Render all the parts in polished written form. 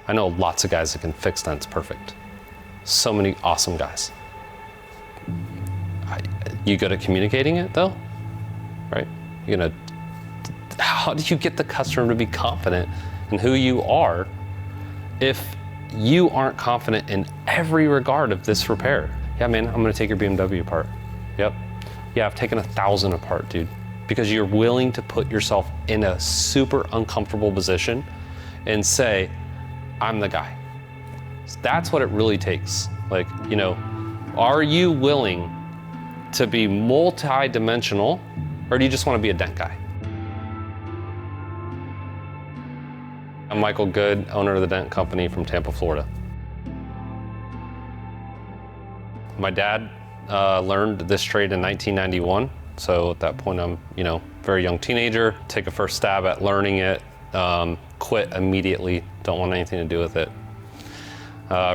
I know lots of guys that can fix dents perfect. So many awesome guys. You good at communicating it though, right? How do you get the customer to be confident in who you are if you aren't confident in every regard of this repair? Yeah, man, I'm gonna take your BMW apart. Yep. Yeah, I've taken 1,000 apart, dude. Because you're willing to put yourself in a super uncomfortable position and say, I'm the guy. So that's what it really takes. Like, are you willing to be multi-dimensional, or do you just want to be a dent guy? I'm Michael Good, owner of the Dent Company from Tampa, Florida. My dad learned this trade in 1991. So at that point, I'm, very young teenager, take a first stab at learning it, quit immediately, don't want anything to do with it.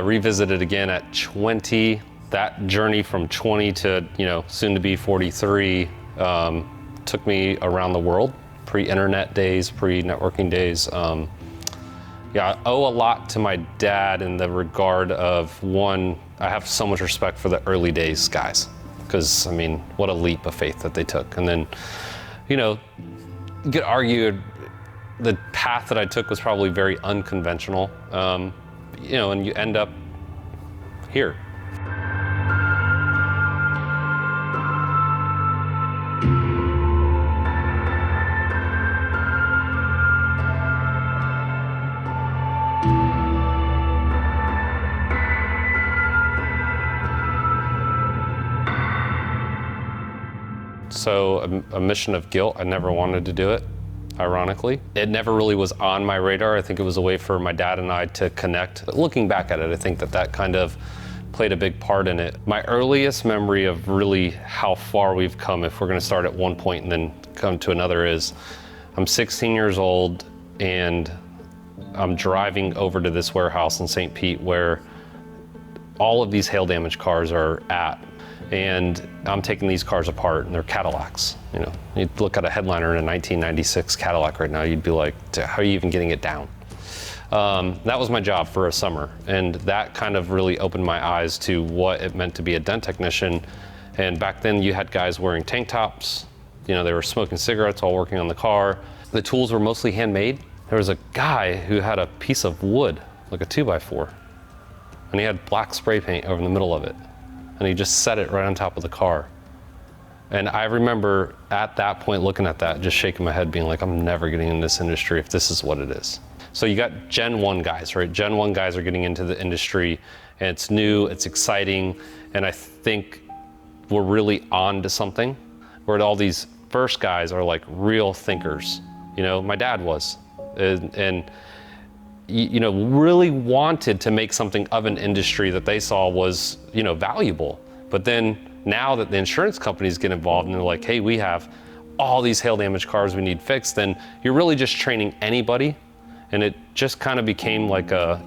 Revisited again at 20. That journey from 20 to, soon to be 43, took me around the world, pre-internet days, pre-networking days. I owe a lot to my dad in the regard of, one, I have so much respect for the early days guys, because what a leap of faith that they took. And then, you could argue the path that I took was probably very unconventional, and you end up here. So a mission of guilt, I never wanted to do it, ironically. It never really was on my radar. I think it was a way for my dad and I to connect. But looking back at it, I think that kind of played a big part in it. My earliest memory of really how far we've come, if we're gonna start at one point and then come to another, is I'm 16 years old and I'm driving over to this warehouse in St. Pete where all of these hail damaged cars are at. And I'm taking these cars apart, and they're Cadillacs. You'd look at a headliner in a 1996 Cadillac right now, you'd be like, how are you even getting it down? That was my job for a summer, and that kind of really opened my eyes to what it meant to be a dent technician. And back then you had guys wearing tank tops, they were smoking cigarettes while working on the car. The tools were mostly handmade. There was a guy who had a piece of wood, like a 2x4, and he had black spray paint over the middle of it. And he just set it right on top of the car. And I remember at that point looking at that, just shaking my head being like, I'm never getting in this industry if this is what it is. So you got Gen 1 guys, right? Gen 1 guys are getting into the industry, and it's new, it's exciting, and I think we're really on to something, where all these first guys are like real thinkers. My dad was, and really wanted to make something of an industry that they saw was, valuable. But then now that the insurance companies get involved and they're like, hey, we have all these hail damaged cars we need fixed, then you're really just training anybody. And it just kind of became like a,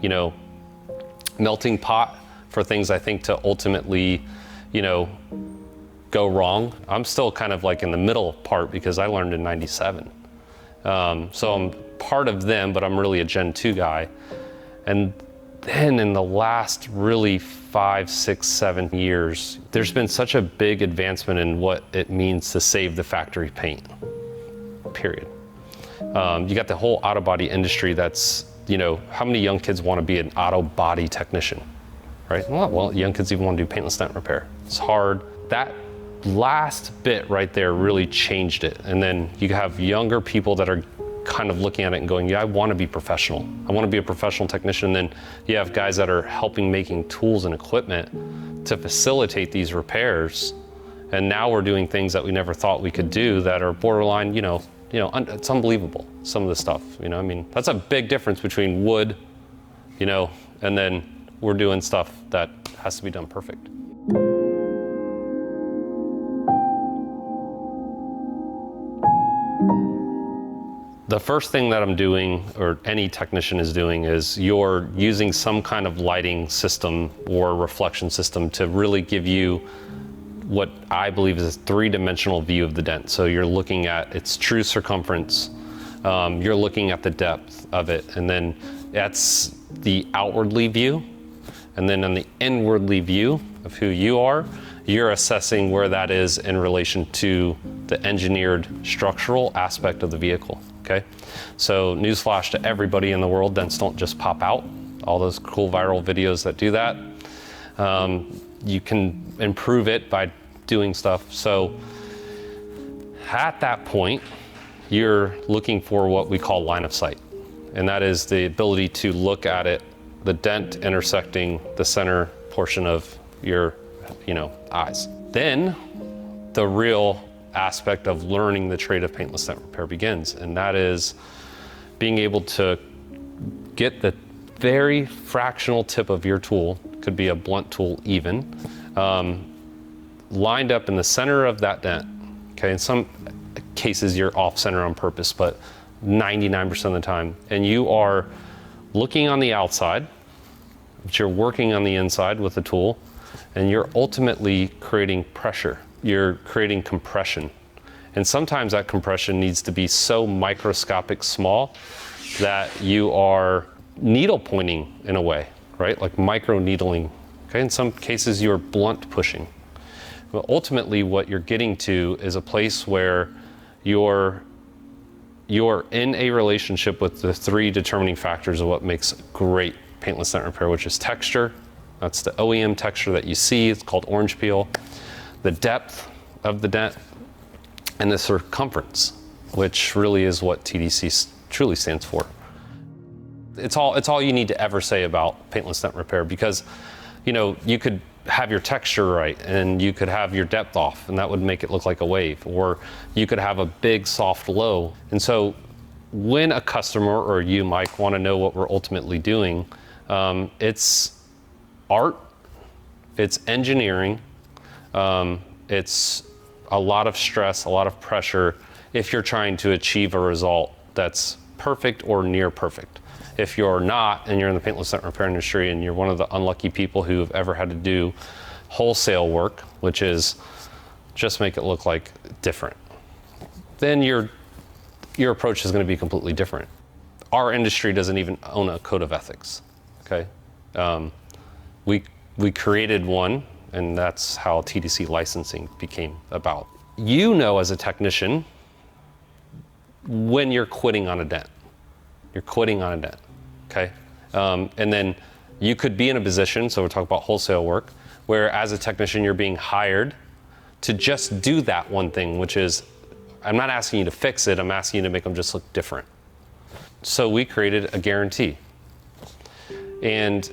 melting pot for things I think to ultimately, go wrong. I'm still kind of like in the middle part because I learned in 97. So I'm part of them, but I'm really a Gen 2 guy. And then in the last really 5, 6, 7 years, there's been such a big advancement in what it means to save the factory paint, period. You got the whole auto body industry that's, how many young kids want to be an auto body technician, right? Well, young kids even want to do paintless dent repair. It's hard. That last bit right there really changed it. And then you have younger people that are kind of looking at it and going, yeah, I want to be professional. I want to be a professional technician. And then you have guys that are helping making tools and equipment to facilitate these repairs. And now we're doing things that we never thought we could do that are borderline, it's unbelievable, some of the stuff, that's a big difference between wood, and then we're doing stuff that has to be done perfect. The first thing that I'm doing, or any technician is doing, is you're using some kind of lighting system or reflection system to really give you what I believe is a 3-dimensional view of the dent. So you're looking at its true circumference, you're looking at the depth of it, and then that's the outwardly view. And then on the inwardly view of who you are, you're assessing where that is in relation to the engineered structural aspect of the vehicle, okay? So newsflash to everybody in the world, dents don't just pop out. All those cool viral videos that do that. You can improve it by doing stuff. So at that point, you're looking for what we call line of sight. And that is the ability to look at it, the dent intersecting the center portion of your, eyes. Then the real aspect of learning the trade of paintless dent repair begins. And that is being able to get the very fractional tip of your tool, could be a blunt tool even, lined up in the center of that dent. Okay, in some cases you're off center on purpose, but 99% of the time. And you are looking on the outside, but you're working on the inside with the tool, and you're ultimately creating pressure. You're creating compression. And sometimes that compression needs to be so microscopic small that you are needle pointing in a way, right? Like micro needling. Okay, in some cases you're blunt pushing. But ultimately what you're getting to is a place where you're in a relationship with the three determining factors of what makes great paintless dent repair, which is texture. That's the OEM texture that you see. It's called orange peel. The depth of the dent, and the circumference, which really is what TDC truly stands for. It's all you need to ever say about paintless dent repair, because you could have your texture right and you could have your depth off, and that would make it look like a wave, or you could have a big soft low. And so when a customer or you, Mike, want to know what we're ultimately doing, it's art, it's engineering, it's a lot of stress, a lot of pressure if you're trying to achieve a result that's perfect or near perfect. If you're not, and you're in the paintless dent repair industry and you're one of the unlucky people who have ever had to do wholesale work, which is just make it look like different, then your approach is going to be completely different. Our industry doesn't even own a code of ethics, okay? We created one, and that's how TDC licensing became about. As a technician, when you're quitting on a dent. You're quitting on a dent, okay? And then you could be in a position, so we're talking about wholesale work, where as a technician you're being hired to just do that one thing, which is, I'm not asking you to fix it, I'm asking you to make them just look different. So we created a guarantee. And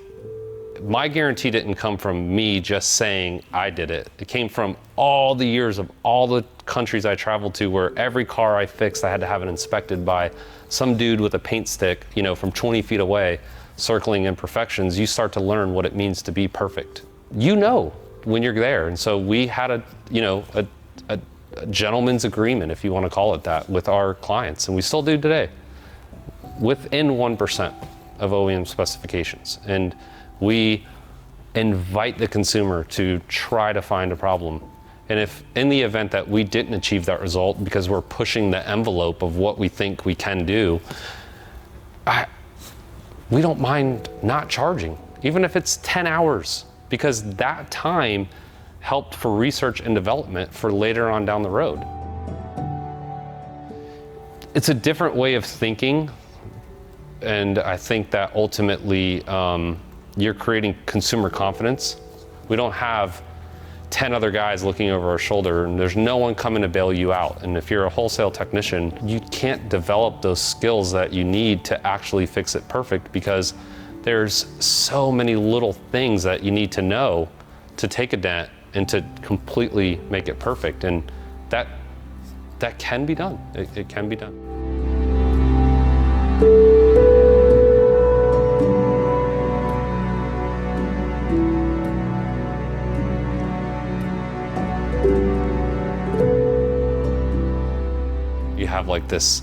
my guarantee didn't come from me just saying I did it. It came from all the years of all the countries I traveled to, where every car I fixed, I had to have it inspected by some dude with a paint stick, from 20 feet away, circling imperfections. You start to learn what it means to be perfect. When you're there. And so we had a gentleman's agreement, if you want to call it that, with our clients, and we still do today, within 1% of OEM specifications. And we invite the consumer to try to find a problem. And if in the event that we didn't achieve that result because we're pushing the envelope of what we think we can do, we don't mind not charging, even if it's 10 hours, because that time helped for research and development for later on down the road. It's a different way of thinking, and I think that ultimately you're creating consumer confidence. We don't have 10 other guys looking over our shoulder, and there's no one coming to bail you out. And if you're a wholesale technician, you can't develop those skills that you need to actually fix it perfect, because there's so many little things that you need to know to take a dent and to completely make it perfect. And that can be done. It can be done. You have like this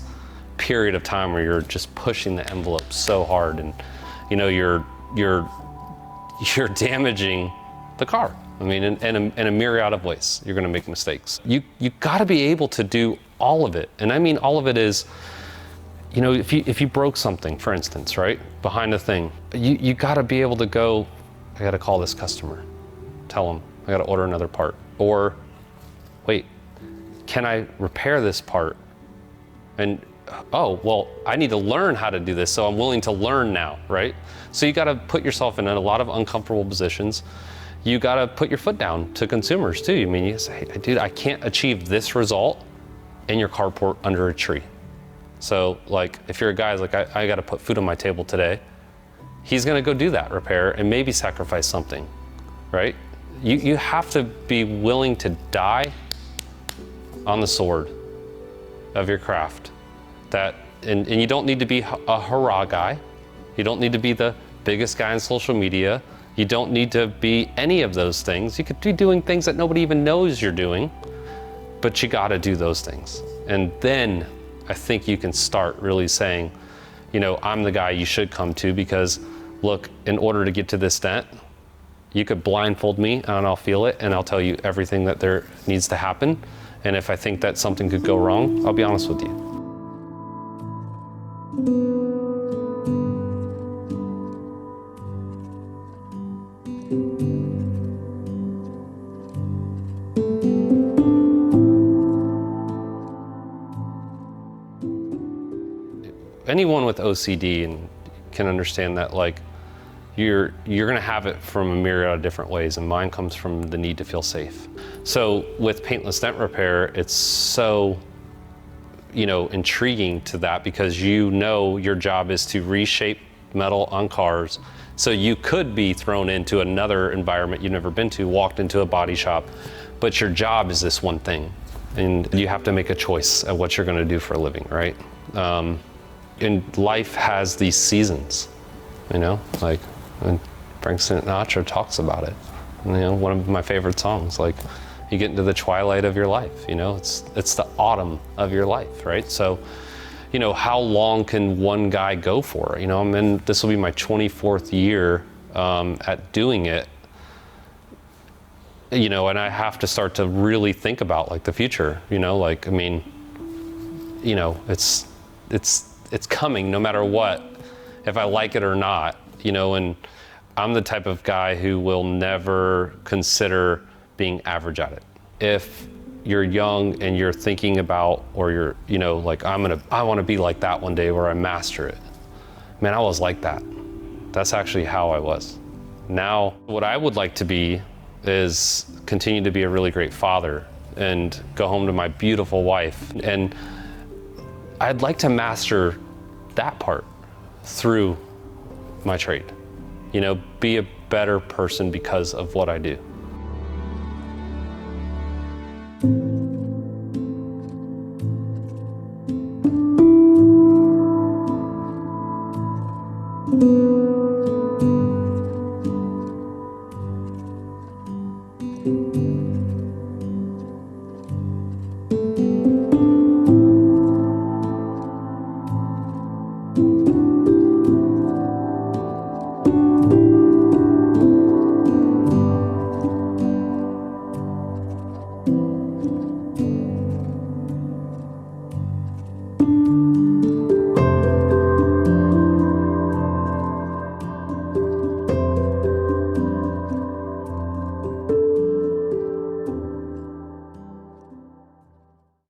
period of time where you're just pushing the envelope so hard, and you're damaging the car. I mean, in a myriad of ways, you're going to make mistakes. You got to be able to do all of it, and I mean all of it is, if you broke something, for instance, right, behind a thing, you gotta be able to go, I gotta call this customer, tell them I gotta order another part. Or, wait, can I repair this part? And, oh, well, I need to learn how to do this, so I'm willing to learn now, right? So you gotta put yourself in a lot of uncomfortable positions. You gotta put your foot down to consumers too. I mean, you say, hey, dude, I can't achieve this result in your carport under a tree. So like, if you're a guy like, I gotta put food on my table today, he's gonna go do that repair and maybe sacrifice something, right? You have to be willing to die on the sword of your craft. And you don't need to be a hurrah guy. You don't need to be the biggest guy on social media. You don't need to be any of those things. You could be doing things that nobody even knows you're doing, but you gotta do those things. And then I think you can start really saying, I'm the guy you should come to, because look, in order to get to this dent, you could blindfold me and I'll feel it and I'll tell you everything that there needs to happen. And if I think that something could go wrong, I'll be honest with you. Anyone with OCD and can understand that, like, you're gonna have it from a myriad of different ways, and mine comes from the need to feel safe. So with paintless dent repair, it's so intriguing to that, because your job is to reshape metal on cars. So you could be thrown into another environment you've never been to, walked into a body shop, but your job is this one thing, and you have to make a choice of what you're gonna do for a living, right? And life has these seasons, like, and Frank Sinatra talks about it. One of my favorite songs, like, you get into the twilight of your life, it's the autumn of your life, right? So, how long can one guy go for? This will be my 24th year at doing it, and I have to start to really think about, like, the future, it's coming no matter what, if I like it or not, and I'm the type of guy who will never consider being average at it. If you're young and you're thinking about, or you're, like, I want to be like that one day where I master it. Man, I was like that. That's actually how I was. Now, what I would like to be is continue to be a really great father and go home to my beautiful wife. And I'd like to master that part through my trade. Be a better person because of what I do.